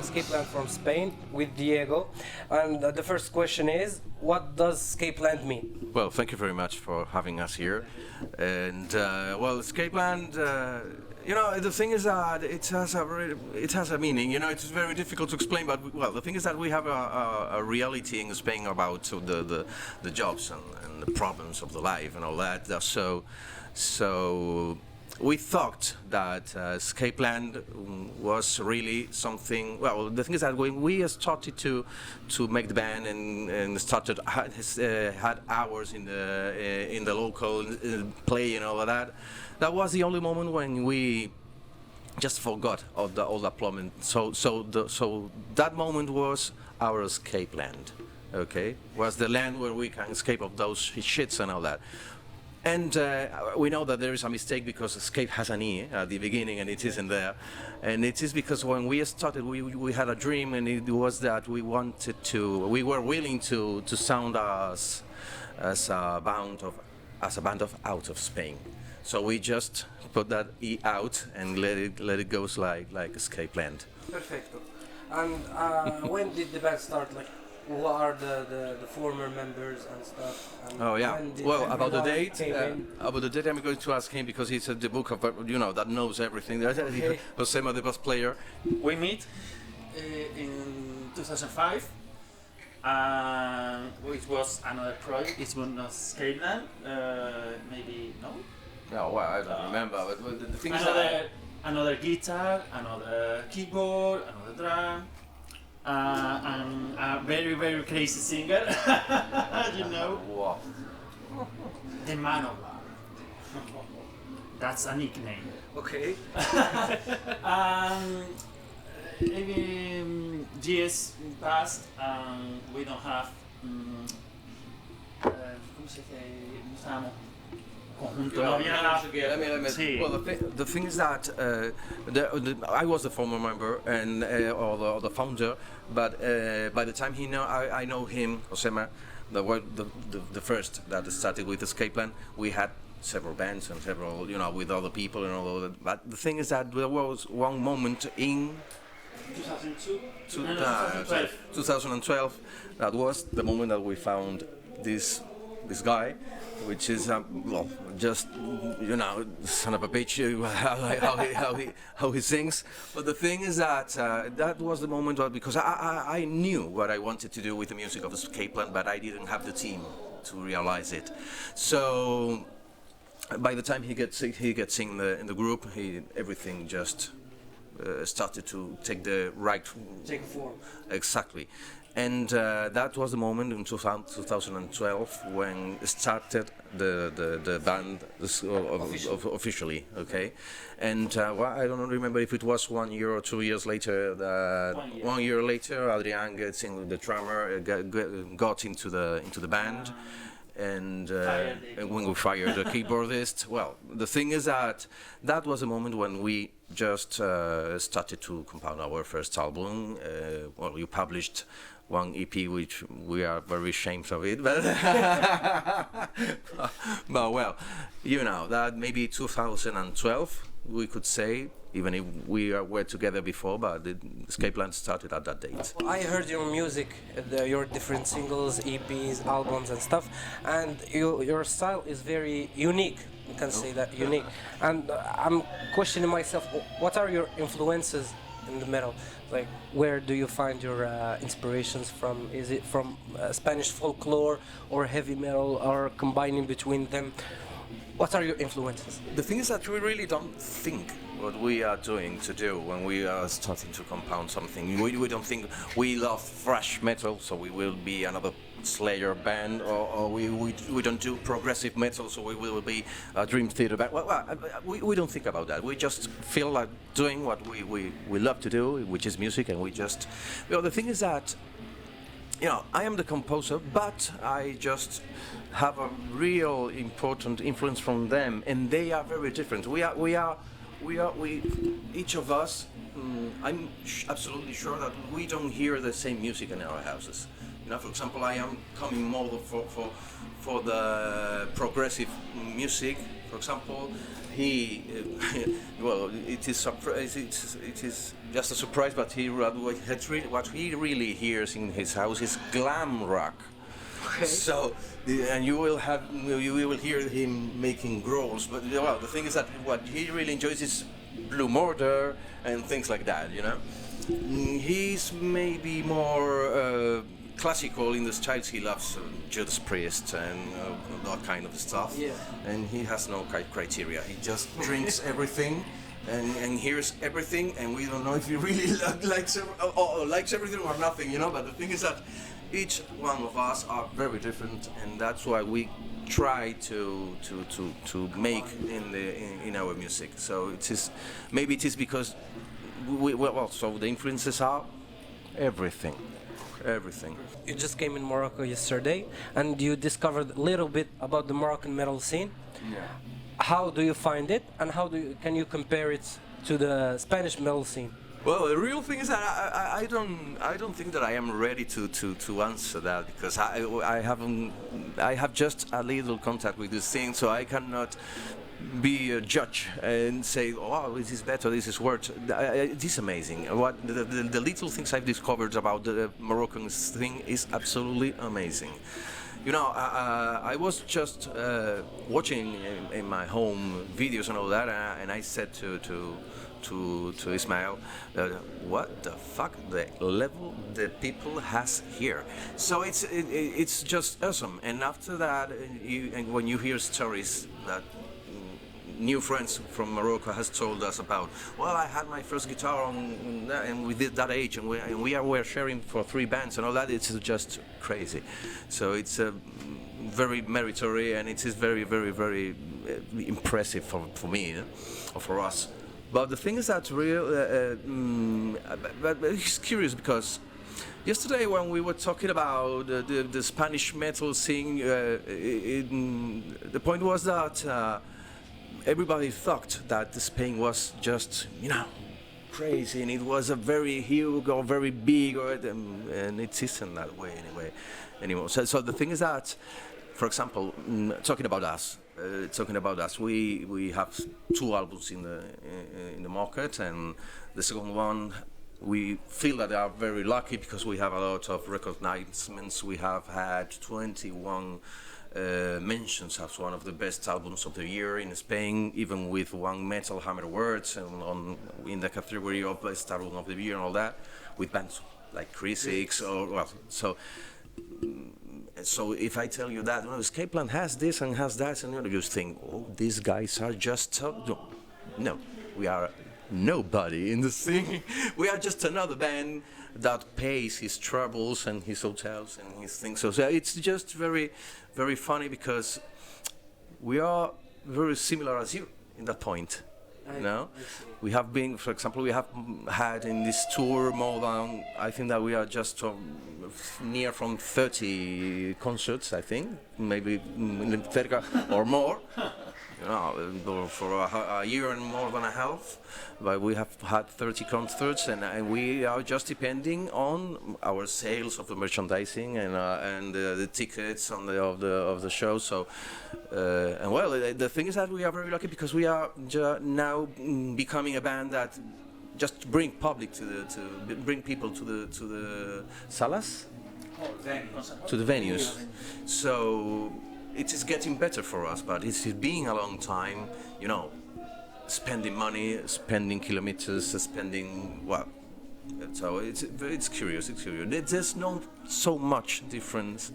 Scape Land from Spain with Diego. And the first question is, what does Scape Land mean? Well, thank you very much for having us here. And well, Scape Land, the thing is that it has a meaning. It's very difficult to explain, but well, the thing is that we have a reality in Spain about the jobs and the problems of the life and all that. So we thought that Scape Land was really something. Well, the thing is that when we started to make the band and started had hours in the local play and all of that, that was the only moment when we just forgot all that problem. So that moment was our Escape Land. Okay, was the land where we can escape of those shits and all that. And we know that there is a mistake because escape has an E at the beginning and it isn't there. And it is because when we started, we had a dream, and it was that we were willing to sound as a band of out of Spain. So we just put that E out and let it go like Escape Land. Perfecto. And when did the band start? Like, who are the former members and stuff? And oh yeah. Well, about the date, I'm going to ask him because he's the book of that knows everything. Okay. Josema, the bass player. We meet in 2005. It was another project. It was not Scape Land. Maybe no. No, well, I don't remember. But the thing is another guitar, another keyboard, another drum. And a very, very crazy singer, Wow. the Man of Love. That's a nickname. Okay. Years passed, and we don't have. ¿Cómo se dice? No estábamos conjunto. No había nada. Sí. Well, the thing is that I was the former member and or the founder, but by the time I know him, Josema, the first that started with Escape Land, we had several bands and several, with other people and all that. But the thing is that there was one moment in 2002? 2012. That was the moment that we found this guy, which is just son of a bitch, how he sings. But the thing is that that was the moment because I knew what I wanted to do with the music of Escape Land, but I didn't have the team to realize it. So by the time he gets in the group, everything just started to take form. Exactly. And that was the moment in 2012 when started the band officially, okay? And I don't remember if it was 1 year or 2 years later. One year later, Adrian gets in, the drummer, got into the band. And when we fired the keyboardist, well, the thing is that was a moment when we just started to compound our first album. Well, you published one EP, which we are very ashamed of it, but but well, that maybe 2012 we could say, even if we were together before, but the Scape Land started at that date. I heard your music, your different singles, EPs, albums and stuff, and your style is very unique. You can say that, unique. And I'm questioning myself, what are your influences in the metal? Like, where do you find your inspirations from? Is it from Spanish folklore or heavy metal, or combining between them? What are your influences? The thing is that we really don't think what we are doing to do when we are starting to compound something. We don't think we love thrash metal, so we will be another Slayer band, or we don't do progressive metal, so we will be a Dream Theater band. Well, we don't think about that. We just feel like doing what we love to do, which is music, and we just... the thing is that, I am the composer, but I just have a real important influence from them, and they are very different. We each of us, I'm absolutely sure that we don't hear the same music in our houses. For example, I am coming more for the progressive music. For example, it is just a surprise, but what he really hears in his house is glam rock. Okay. So, and you will hear him making growls. But well, the thing is that what he really enjoys is Blue Mortar and things like that. You know, he's maybe more classical in the styles. He loves Judas Priest and that kind of stuff. Yeah. And he has no criteria. He just drinks everything. And hears everything, and we don't know if he really likes everything or nothing, you know. But the thing is that each one of us are very different, and that's why we try to make in our music. So maybe it is because so the influences are everything. You just came in Morocco yesterday, and you discovered a little bit about the Moroccan metal scene. Yeah. How do you find it, and can you compare it to the Spanish metal scene? Well, the real thing is that I don't think that I am ready to answer that, because I have just a little contact with this thing, so I cannot be a judge and say, oh, this is better, this is worse. It is amazing. What the little things I've discovered about the Moroccan thing is absolutely amazing. You know, I was just watching in my home videos and all that, and I said to Ismail, what the fuck, the level that people has here. So it's just awesome. And after that, and when you hear stories that new friends from Morocco has told us about, well, I had my first guitar and we did that age, and we were sharing for 3 bands and all that. It's just crazy. So it's very meritory, and it is very, very, very impressive for me, you know, or for us. But the thing is that but it's curious, because yesterday when we were talking about the Spanish metal scene, the point was that everybody thought that Spain was just, you know, crazy, and it was a very huge or very big, and it isn't that way anymore. So the thing is that, for example, talking about us, we have 2 albums in the market, and the second one, we feel that they are very lucky because we have a lot of recognisements. We have had 21 mentions as one of the best albums of the year in Spain, even with 1 Metal Hammer Awards, and in the category of best album of the year and all that, with bands like Chris or well, so if I tell you that, well, Scape Land has this and has that, and you just think, oh, these guys are just no, we are nobody in the scene. We are just another band that pays his travels and his hotels and his things. So it's just very, very funny, because we are very similar as you in that point. No, we have been, for example, we have had in this tour more than, I think that we are just near from 30 concerts, I think, maybe cerca or more. You know, for a year and more than a half, but we have had 30 concerts, and we are just depending on our sales of the merchandising and the tickets of the show. So, and well, the thing is that we are very lucky, because we are now becoming a band that just bring people to the salas, to the venues. So it is getting better for us, but it's been a long time, you know, spending money, spending kilometers, spending, well, so it's curious. There's not so much difference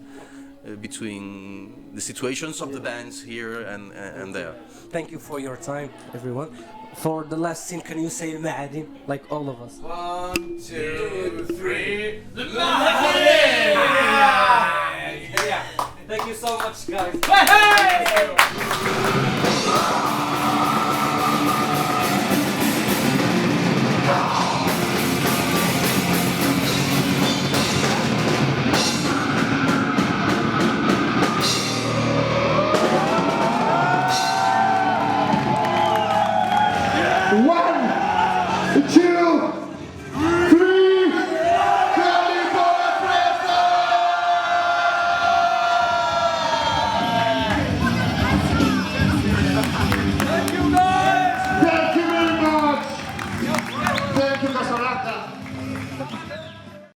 between the situations of the bands here and there. Thank you for your time, everyone. For the last scene, can you say L Ma3adine, like all of us? 1, 2, 3, Laaadies! Yeah. Thank you so much, guys.